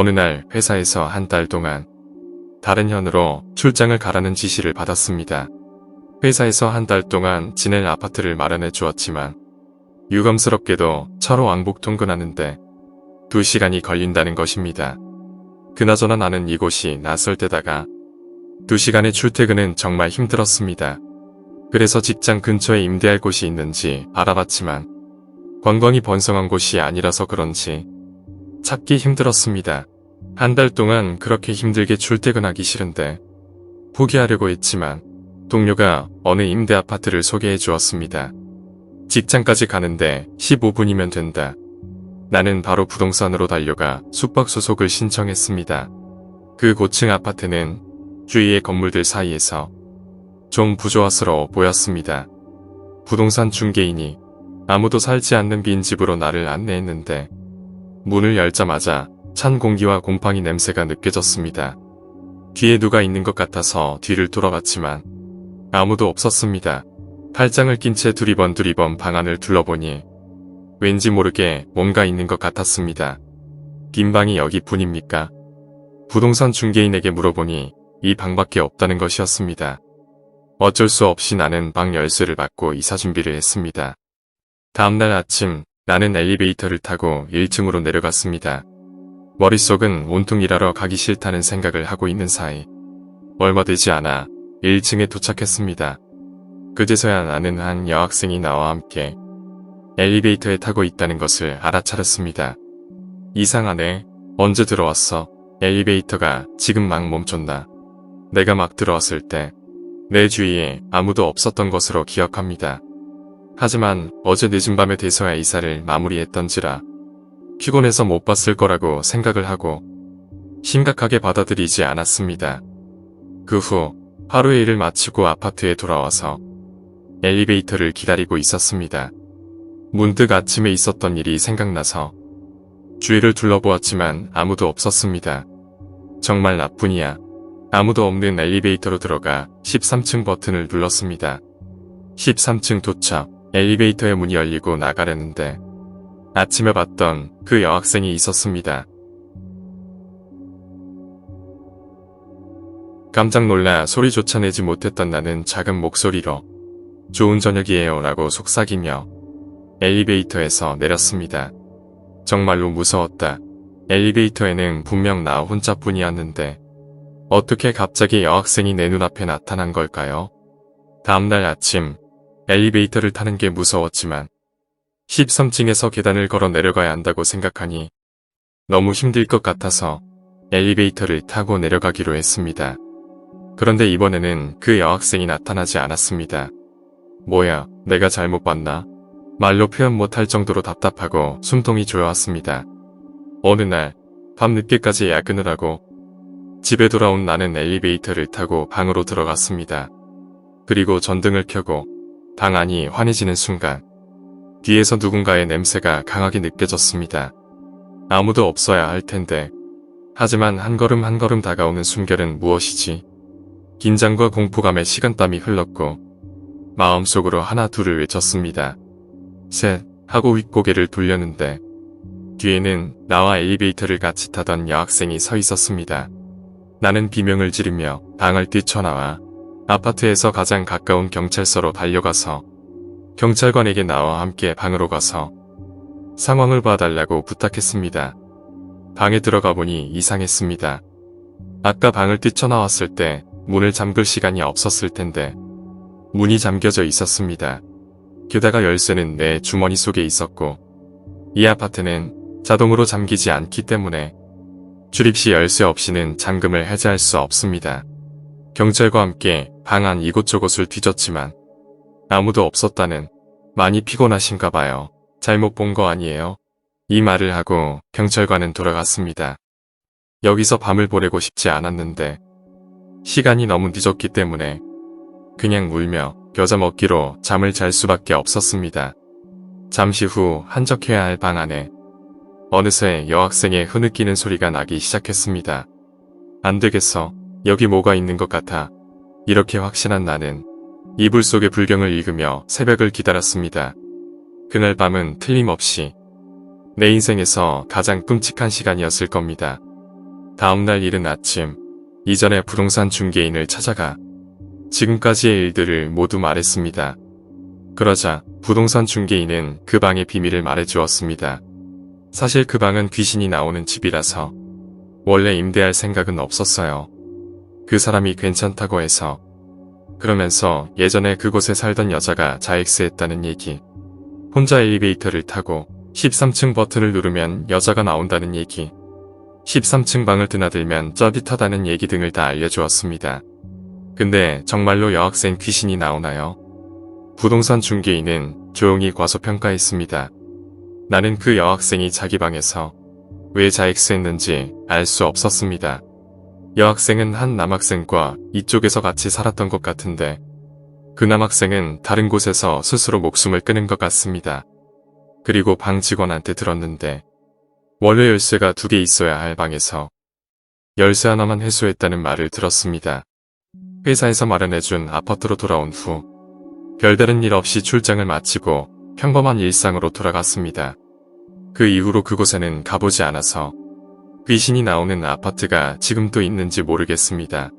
어느 날 회사에서 한 달 동안 다른 현으로 출장을 가라는 지시를 받았습니다. 회사에서 한 달 동안 지낼 아파트를 마련해 주었지만 유감스럽게도 차로 왕복 통근하는데 2시간이 걸린다는 것입니다. 그나저나 나는 이곳이 낯설 때다가 2시간의 출퇴근은 정말 힘들었습니다. 그래서 직장 근처에 임대할 곳이 있는지 알아봤지만 관광이 번성한 곳이 아니라서 그런지 찾기 힘들었습니다. 한 달 동안 그렇게 힘들게 출퇴근하기 싫은데 포기하려고 했지만 동료가 어느 임대 아파트를 소개해 주었습니다. 직장까지 가는데 15분이면 된다. 나는 바로 부동산으로 달려가 숙박소속을 신청했습니다. 그 고층 아파트는 주위의 건물들 사이에서 좀 부조화스러워 보였습니다. 부동산 중개인이 아무도 살지 않는 빈집으로 나를 안내했는데 문을 열자마자 찬 공기와 곰팡이 냄새가 느껴졌습니다. 뒤에 누가 있는 것 같아서 뒤를 돌아봤지만 아무도 없었습니다. 팔짱을 낀 채 두리번 방 안을 둘러보니 왠지 모르게 뭔가 있는 것 같았습니다. 빈 방이 여기뿐입니까? 부동산 중개인에게 물어보니 이 방밖에 없다는 것이었습니다. 어쩔 수 없이 나는 방 열쇠를 받고 이사 준비를 했습니다. 다음날 아침 나는 엘리베이터를 타고 1층으로 내려갔습니다. 머릿속은 온통 일하러 가기 싫다는 생각을 하고 있는 사이 얼마 되지 않아 1층에 도착했습니다. 그제서야 나는 한 여학생이 나와 함께 엘리베이터에 타고 있다는 것을 알아차렸습니다. 이상하네. 언제 들어왔어? 엘리베이터가 지금 막 멈췄나? 내가 막 들어왔을 때 내 주위에 아무도 없었던 것으로 기억합니다. 하지만 어제 늦은 밤에 돼서야 이사를 마무리했던지라 피곤해서 못 봤을 거라고 생각을 하고 심각하게 받아들이지 않았습니다. 그 후 하루의 일을 마치고 아파트에 돌아와서 엘리베이터를 기다리고 있었습니다. 문득 아침에 있었던 일이 생각나서 주위를 둘러보았지만 아무도 없었습니다. 정말 나뿐이야. 아무도 없는 엘리베이터로 들어가 13층 버튼을 눌렀습니다. 13층 도착. 엘리베이터의 문이 열리고 나가려는데 아침에 봤던 그 여학생이 있었습니다. 깜짝 놀라 소리조차 내지 못했던 나는 작은 목소리로 좋은 저녁이에요 라고 속삭이며 엘리베이터에서 내렸습니다. 정말로 무서웠다. 엘리베이터에는 분명 나 혼자뿐이었는데 어떻게 갑자기 여학생이 내 눈앞에 나타난 걸까요? 다음날 아침 엘리베이터를 타는 게 무서웠지만 13층에서 계단을 걸어 내려가야 한다고 생각하니 너무 힘들 것 같아서 엘리베이터를 타고 내려가기로 했습니다. 그런데 이번에는 그 여학생이 나타나지 않았습니다. 뭐야, 내가 잘못 봤나? 말로 표현 못할 정도로 답답하고 숨통이 조여왔습니다. 어느 날 밤 늦게까지 야근을 하고 집에 돌아온 나는 엘리베이터를 타고 방으로 들어갔습니다. 그리고 전등을 켜고 방 안이 환해지는 순간 뒤에서 누군가의 냄새가 강하게 느껴졌습니다. 아무도 없어야 할 텐데 하지만 한 걸음 한 걸음 다가오는 숨결은 무엇이지? 긴장과 공포감에 식은땀이 흘렀고 마음속으로 하나 둘을 외쳤습니다. 셋 하고 윗고개를 돌렸는데 뒤에는 나와 엘리베이터를 같이 타던 여학생이 서 있었습니다. 나는 비명을 지르며 방을 뛰쳐나와 아파트에서 가장 가까운 경찰서로 달려가서 경찰관에게 나와 함께 방으로 가서 상황을 봐달라고 부탁했습니다. 방에 들어가 보니 이상했습니다. 아까 방을 뛰쳐나왔을 때 문을 잠글 시간이 없었을 텐데 문이 잠겨져 있었습니다. 게다가 열쇠는 내 주머니 속에 있었고 이 아파트는 자동으로 잠기지 않기 때문에 출입시 열쇠 없이는 잠금을 해제할 수 없습니다. 경찰과 함께 방 안 이곳저곳을 뒤졌지만 아무도 없었다는 많이 피곤하신가 봐요. 잘못 본 거 아니에요? 이 말을 하고 경찰관은 돌아갔습니다. 여기서 밤을 보내고 싶지 않았는데 시간이 너무 늦었기 때문에 그냥 울며 겨자 먹기로 잠을 잘 수밖에 없었습니다. 잠시 후 한적해야 할 방 안에 어느새 여학생의 흐느끼는 소리가 나기 시작했습니다. 안 되겠어. 여기 뭐가 있는 것 같아. 이렇게 확신한 나는 이불 속의 불경을 읽으며 새벽을 기다렸습니다. 그날 밤은 틀림없이 내 인생에서 가장 끔찍한 시간이었을 겁니다. 다음날 이른 아침, 이전에 부동산 중개인을 찾아가 지금까지의 일들을 모두 말했습니다. 그러자 부동산 중개인은 그 방의 비밀을 말해주었습니다. 사실 그 방은 귀신이 나오는 집이라서 원래 임대할 생각은 없었어요. 그 사람이 괜찮다고 해서. 그러면서 예전에 그곳에 살던 여자가 자엑스했다는 얘기. 혼자 엘리베이터를 타고 13층 버튼을 누르면 여자가 나온다는 얘기. 13층 방을 드나들면 짜릿하다는 얘기 등을 다 알려주었습니다. 근데 정말로 여학생 귀신이 나오나요? 부동산 중개인은 조용히 과소평가했습니다. 나는 그 여학생이 자기 방에서 왜 자엑스했는지 알 수 없었습니다. 여학생은 한 남학생과 이쪽에서 같이 살았던 것 같은데 그 남학생은 다른 곳에서 스스로 목숨을 끊은 것 같습니다. 그리고 방 직원한테 들었는데 원래 열쇠가 2개 있어야 할 방에서 열쇠 하나만 회수했다는 말을 들었습니다. 회사에서 마련해준 아파트로 돌아온 후 별다른 일 없이 출장을 마치고 평범한 일상으로 돌아갔습니다. 그 이후로 그곳에는 가보지 않아서 귀신이 나오는 아파트가 지금도 있는지 모르겠습니다.